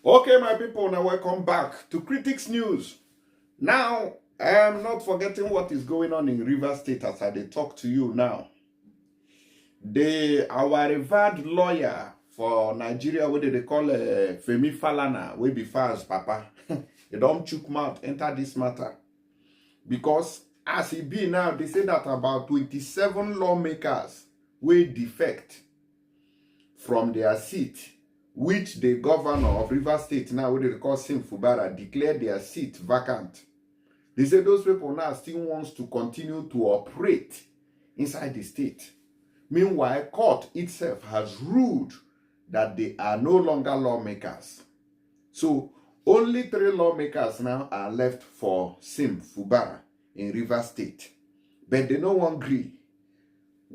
Okay, my people, now welcome back to Critics News. Now, I am not forgetting what is going on in River State as I talk to you now. Our revered lawyer for Nigeria, what they call Femi Falana, will be fast, Papa. They don't chook mouth, enter this matter. Because as it be now, they say that about 27 lawmakers will defect from their seat, which the governor of Rivers State now, what they call Sim Fubara, declared their seat vacant. They say those people now still wants to continue to operate inside the state. Meanwhile, court itself has ruled that they are no longer lawmakers. So only 3 lawmakers now are left for Sim Fubara in Rivers State. But they no one agree.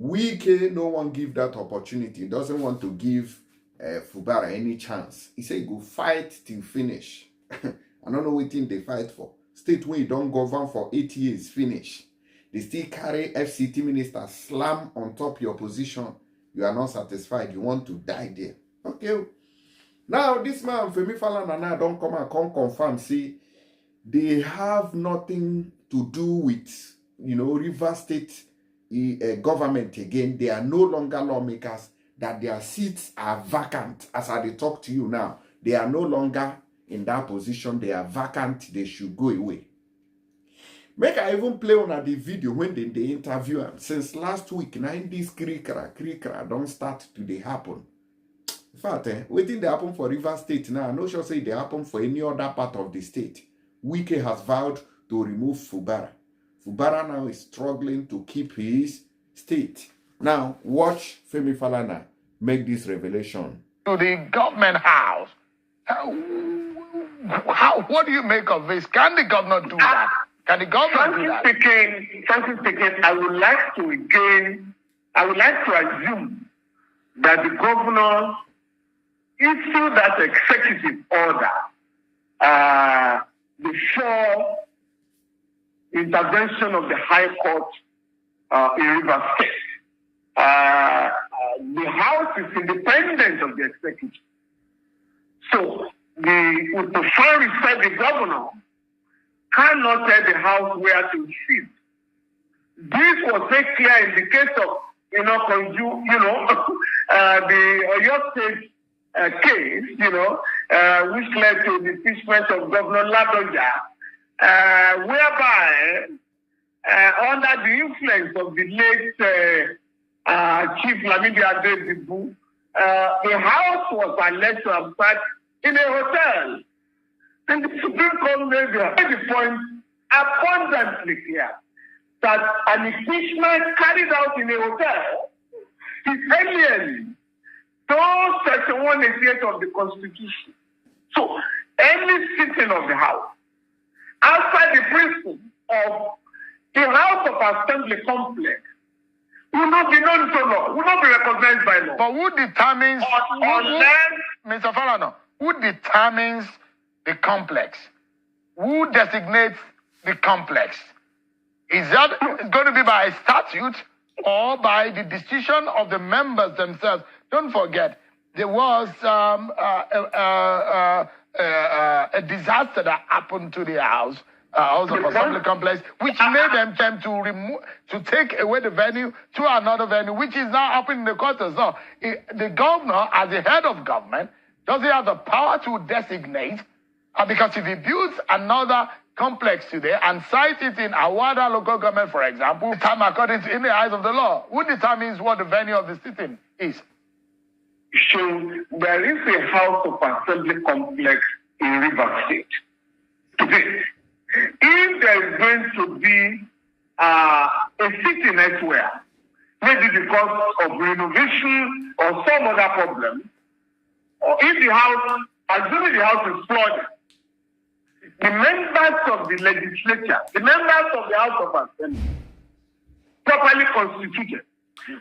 Wike no one give that opportunity. He doesn't want to give Fubara any chance. He said he go fight till finish. I don't know what thing they fight for. State where you don't govern for 8 years, finish. They still carry FCT minister slam on top your position. You are not satisfied. You want to die there. Okay. Now, this man, Femi Falana, now don't come and confirm. See, they have nothing to do with, River State government again. They are no longer lawmakers, that their seats are vacant. As I talk to you now, they are no longer in that position. They are vacant. They should go away. Make I even play on the video when they interview him. Since last week, now this krikra don't start to dey happen. In fact, waiting they happen for River State now. I'm not sure say they happen for any other part of the state. Wike has vowed to remove Fubara. Fubara now is struggling to keep his state. Now, watch Femi Falana make this revelation. To the government house. What do you make of this? Can the governor do that? Can the governor do that? Frankly speaking, I would like to assume that the governor issued that executive order before intervention of the High Court in Rivers State. The House is independent of the executive. So we prefer respect the governor cannot tell the House where to sit. This was very clear in the case of, the Oyo State case, which led to the impeachment of Governor Ladoja, whereby, under the influence of the late Chief Lamidi Adedibu, the House was alleged to have sat in a hotel. And the Supreme Court made the point abundantly clear that an impeachment carried out in a hotel is alien to Section 188 of the Constitution. So, any sitting of the House outside the principle of the House of Assembly complex will not be known to law, will not be recognized by law. But who determines, Mr. Falana, who determines the complex? Who designates the complex? Is that going to be by statute or by the decision of the members themselves? Don't forget, there was a disaster that happened to the House of Assembly complex, which made them attempt to take away the venue to another venue, which is now happening in the quarters. Now, the governor, as the head of government, does he have the power to designate? Because if he builds another complex today and sites it in Awada local government, for example, time according to in the eyes of the law, who determines what the venue of the sitting is? So there is a House of Assembly complex in Rivers State today. If there is going to be a sitting elsewhere, maybe because of renovation or some other problem, or if the House, assuming the House is flooded, the members of the legislature, the members of the House of Assembly, properly constituted,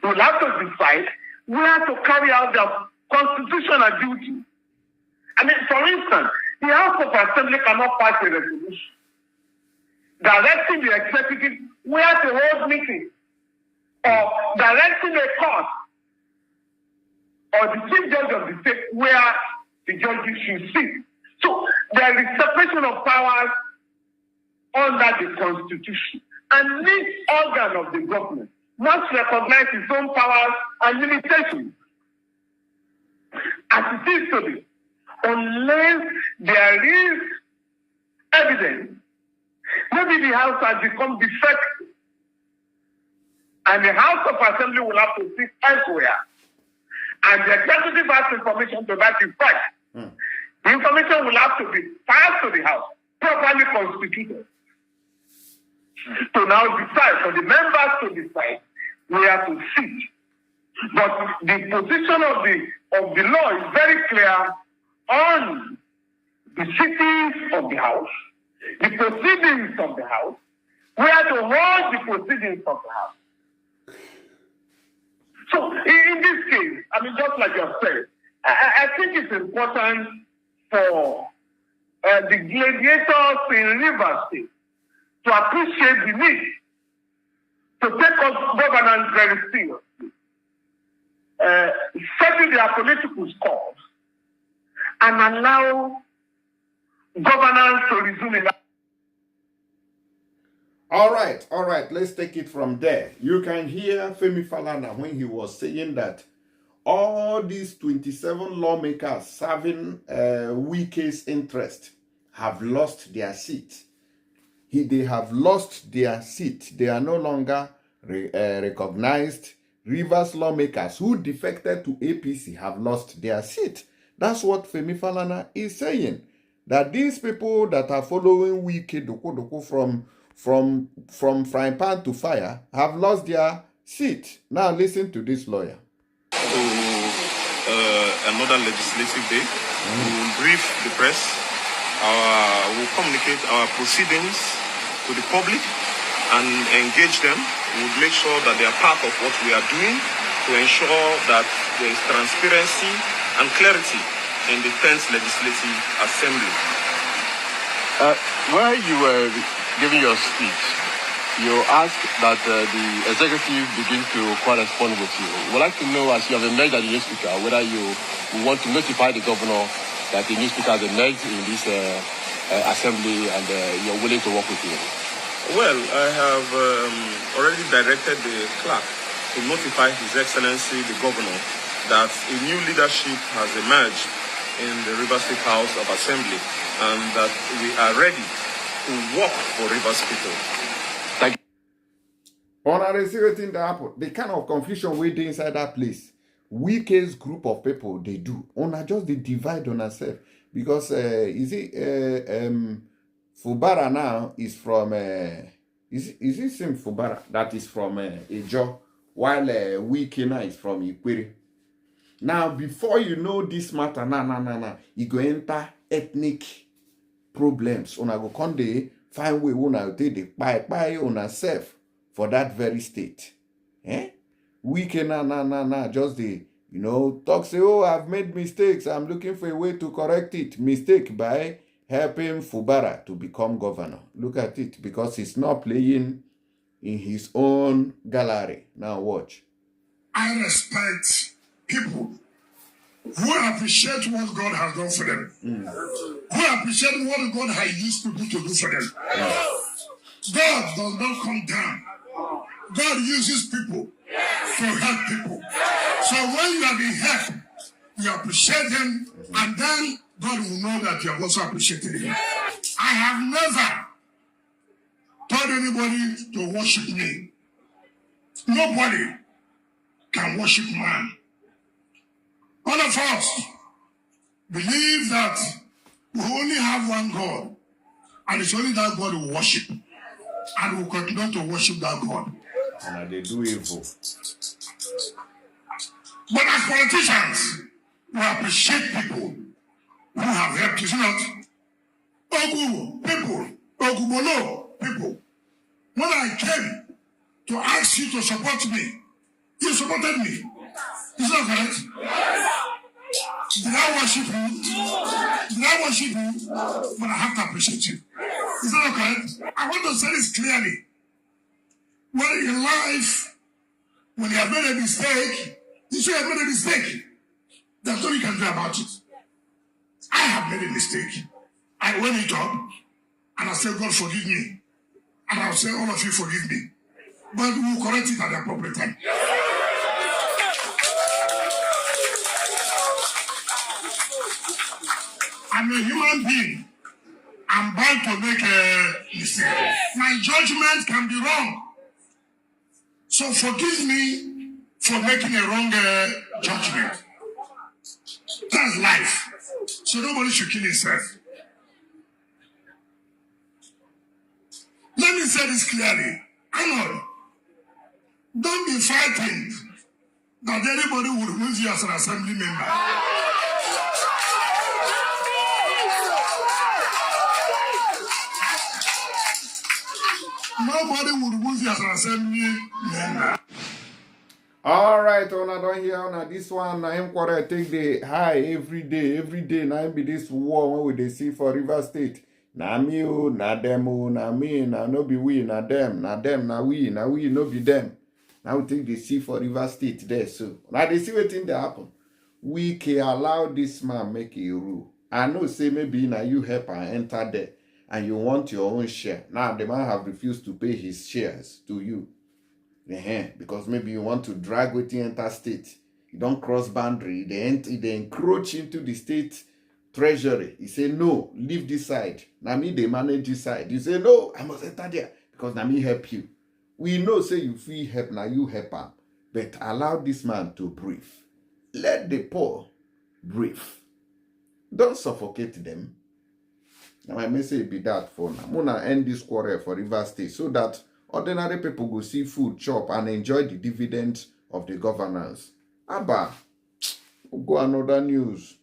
will have to decide where to carry out their constitutional duty. I mean, for instance, the House of Assembly cannot pass a resolution directing the executive where to hold meetings, or directing a court or the chief judge of the state where the judges should sit. there is separation of powers under the Constitution. And each organ of the government must recognize its own powers and limitations. As it is today, unless there is evidence, maybe the House has become defective, and the House of Assembly will have to seek elsewhere. And the executive has information to that effect. The information will have to be passed to the House, properly constituted, to now decide, for the members to decide where to sit. But the position of the law is very clear on the sittings of the House, the proceedings of the House, where to hold the proceedings of the House. So in this case, I mean, just like you have said, I think it's important for the gladiators in Rivers State to appreciate the need to take up governance very seriously, settle their political scores, and allow governance to resume in. All right, let's take it from there. You can hear Femi Falana when he was saying that all these 27 lawmakers serving Wike's interest have lost their seat. They have lost their seat. They are no longer recognized. Rivers lawmakers who defected to APC have lost their seat. That's what Femi Falana is saying. That these people that are following Wike Doko from frying pan to fire have lost their seat. Now listen to this lawyer. To another legislative day, we will brief the press. We will communicate our proceedings to the public and engage them. We will make sure that they are part of what we are doing to ensure that there is transparency and clarity in the 10th Legislative Assembly. While you were giving your speech, you asked that the executive begin to correspond with you. We'd like to know, as you have emerged as the new speaker, whether you want to notify the governor that the new speaker has emerged in this assembly and you're willing to work with him. Well, I have already directed the clerk to notify His Excellency the Governor that a new leadership has emerged in the Rivers State House of Assembly and that we are ready to work for Rivers people. Thank you. On a serious thing that happened, the kind of confusion we do inside that place, Wike's group of people, they do. On just they divide on ourselves. Because, Fubara now is from, is it same Fubara that is from Ejo, while Wike now is from Ikwere. Now, before you know this matter, you go enter ethnic problems. Una go come dey find way una take dey buy una self for that very state. Wike just dey, talk say, oh, I've made mistakes. I'm looking for a way to correct it. Mistake by helping Fubara to become governor. Look at it, because he's not playing in his own gallery. Now watch. I respect people who appreciate what God has done for them. Who appreciate what God has used people to do for them. God does not come down. God uses people to help people. So when you have been helped, you appreciate them, and then God will know that you have also appreciated him. I have never told anybody to worship me. Nobody can worship man. All of us believe that we only have one God, and it's only that God we worship, and we continue to worship that God. And they do evil. But as politicians, we appreciate people who have helped us not. Ogu people, Ogubolo people. When I came to ask you to support me, you supported me. Is that correct? Did I worship you? Did I worship you? But I have to appreciate you. Is that correct? I want to say this clearly. When in life, when you have made a mistake, you should have made a mistake. There's nothing you can do about it. I have made a mistake. I went it up and I said, God forgive me. And I'll say, all of you forgive me. But we'll correct it at the appropriate time. I'm a human being. I'm bound to make a mistake. My judgment can be wrong. So forgive me for making a wrong judgment. That's life. So nobody should kill himself. Let me say this clearly. Arnold, don't be fighting that anybody would remove you as an assembly member. Nobody would remove you as an assembly member. All right, Ona don't hear Ona. This one, na him quarrel take the high every day. Every day, na him be this war when we dey see for River State. Na me o, na them o, na me, na no be we, na them, na we, no be them. Now we take the see for River State there. So now they see what thing that happen. We can allow this man make a rule. I know say maybe now you help and enter there and you want your own share. Now the man have refused to pay his shares to you. Because maybe you want to drag with the interstate. You don't cross boundary. They encroach into the state treasury. You say, no, leave this side. Now me, they manage this side. You say, no, I must enter there because now me help you. We know, say you feel help, now you help him. But allow this man to breathe. Let the poor breathe. Don't suffocate them. Now my message be that for now. I'm gonna end this quarrel for River State so that ordinary people go see food, chop, and enjoy the dividends of the governance. Abba, we'll go another news.